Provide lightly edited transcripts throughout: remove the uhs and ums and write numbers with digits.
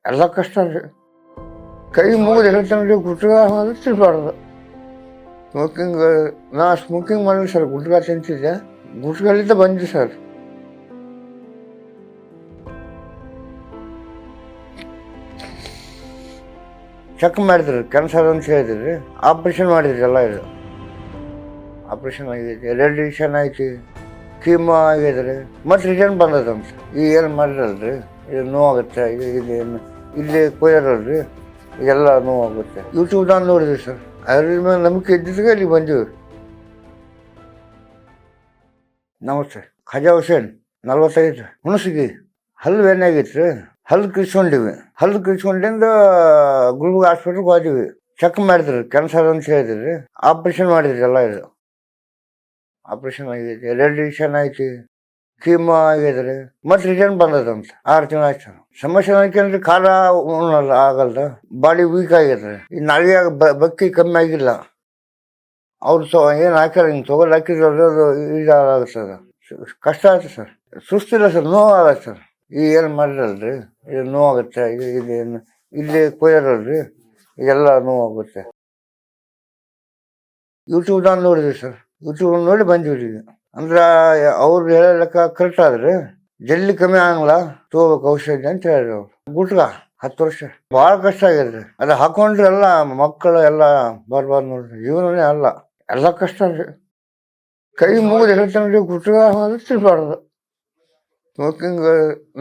ಎಲ್ಲ ಕಷ್ಟ ರೀ. ಕೈ ಮುಗಿದು ಹೇಳ್ತಾನೆ ರೀ, ಗುಟ್ಕ ಅನ್ನೋದು ತಿಳ್ಬಾರ್ದು. ಸ್ಮೋಕಿಂಗ್, ನಾ ಸ್ಮೋಕಿಂಗ್ ಮಾಡಿದ್ವಿ ಸರ್, ಗುಟ್ಕ ತಿಂತಿದ್ದೆ, ಗುಟ್ಕಲ್ಲಿದ್ದ ಬಂದ್ವಿ ಸರ್. ಚೆಕ್ ಮಾಡಿದ್ರಿ, ಕ್ಯಾನ್ಸರ್ ಅಂತ ಹೇಳಿದ್ರಿ, ಆಪ್ರೇಷನ್ ಮಾಡಿದ್ರಿ. ಎಲ್ಲ ಇದು ಆಪ್ರೇಷನ್ ಆಗೈತಿ, ರೇಡಿಯೇಷನ್ ಐತಿ, ಕೀಮೋ ಆಗಿದ್ರಿ, ಮತ್ತೆ ರಿಟರ್ನ್ ಬಂದದಂತ. ಈಗ ಏನು ಮಾಡಿರಲ್ರಿ, ಇದು ನೋವಾಗುತ್ತೆ, ಇದೇನು ಇಲ್ಲಿ ಕೊಯ್ಯರಲ್ರಿ, ಇದೆಲ್ಲ ನೋವಾಗುತ್ತೆ. ಯೂಟ್ಯೂಬ್ದಾಗ ನೋಡಿದ್ವಿ ಸರ್, ಅದ್ರ ಮೇಲೆ ನಂಬಿಕೆ ಇದ್ದಿದ್ಗೆ ಇಲ್ಲಿ ಬಂದೀವಿ. ನಮಸ್ತೆ. ಖಜಾ ಹುಸೇನ್, 45, ಹುಣಸಗಿ. ಹಲ್ಲು ಏನಾಗೈತ್ರಿ, ಹಲ್ಲು ಕಿಸ್ಕೊಂಡಿವಿ. ಹಲ್ಲು ಕಿಸ್ಕೊಂಡಿಂದ ಗುಲ್ಬರ್ಗ ಹಾಸ್ಪಿಟ್ಲ್ಗೆ ಹೋದಿವಿ. ಚೆಕ್ ಮಾಡಿದ್ರಿ, ಕ್ಯಾನ್ಸರ್ ಅಂತ ಹೇಳಿದ್ರಿ, ಆಪ್ರೇಷನ್ ಮಾಡಿದ್ರಿ. ಎಲ್ಲ ಇದು ಆಪ್ರೇಷನ್ ಆಗೈತಿ, ರೇಡಿಯೇಷನ್ ಐತಿ, ಕೀಮೋ ಆಗಿದ್ರಿ, ಮತ್ತೆ ರಿಟರ್ನ್ ಬಂದದಂತ. 6 ತಿಂಗಳು ಆಯ್ತು ಸರ್. ಸಮಸ್ಯೆ ಅನ್ಕೊಂಡ್ರಿ, ಖಾರ ಉಣ್ಣಲ್ಲ, ಆಗಲ್ದ, ಬಾಡಿ ವೀಕ್ ಆಗೈತ್ರಿ. ಈ ನಾಳೆ ಬಕ್ಕಿ ಕಮ್ಮಿ ಆಗಿಲ್ಲ. ಅವ್ರು ಏನು ಹಾಕ್ಯಾರ, ಹಿಂಗೆ ತೊಗೊಳ್ ಹಾಕಿದ್ರೆ ಇದಾಗುತ್ತೆ, ಕಷ್ಟ ಆಯ್ತು ಸರ್. ಸುಸ್ತಿಲ್ಲ ಸರ್, ನೋವಾಗತ್ತೆ ಸರ್. ಈಗ ಏನು ಮಾಡಿರಲ್ರಿ, ಇದು ನೋವಾಗುತ್ತೆ, ಇದೇನು ಇಲ್ಲಿ ಕೊಯ್ಯರಲ್ರಿ, ಇದೆಲ್ಲ ನೋವಾಗುತ್ತೆ. ಯೂಟ್ಯೂಬ್ದಾಗ ನೋಡಿದ್ವಿ ಸರ್, ಯೂಟ್ಯೂಬ್ ನೋಡಿ ಬಂದಿವ್ರಿ. ಈಗ ಅಂದ್ರೆ ಅವ್ರು ಹೇಳೋ ಲೆಕ್ಕ ಕರೆಕ್ಟ್ ಆದ್ರೆ ಜಲ್ದಿ ಕಮ್ಮಿ ಆಗಲ್ಲ, ತಗೋಬೇಕು ಔಷಧಿ ಅಂತ ಹೇಳಿದ್ರು ಅವ್ರು. ಗುಟ್ಕ 10 ವರ್ಷ ಭಾಳ ಕಷ್ಟ ಆಗಿದ್ರಿ. ಅದು ಹಾಕೊಂಡ್ರೆ ಎಲ್ಲ ಮಕ್ಕಳು ಎಲ್ಲ ಬರ್ಬಾರ್ದು ನೋಡ್ರಿ, ಜೀವನನೇ ಅಲ್ಲ, ಎಲ್ಲ ಕಷ್ಟ ರೀ. ಕೈ ಮುಗಿದು ಹೇಳ್ತಾನೆ ರೀ, ಗುಟ್ಕ ಅನ್ನೋದು ತಿಳ್ಬಾರ್ದು. ಸ್ಮೋಕಿಂಗ್,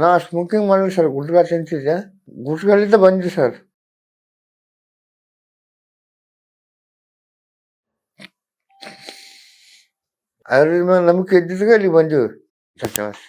ನಾ ಸ್ಮೋಕಿಂಗ್ ಮಾಡಿದ್ವಿ ಸರ್, ಗುಟ್ಕ ತಿಂತಿದ್ದೆ, ಗುಟ್ಕಲ್ಲಿದ್ದ ಬಂದ್ವಿ ಸರ್. ಅದ್ರ ಮೇಲೆ ನಂಬಿಕೆ ಇದ್ದಿದ್ಗೆ ಇಲ್ಲಿ ಬಂದೀವಿ. ಧನ್ಯವಾದ.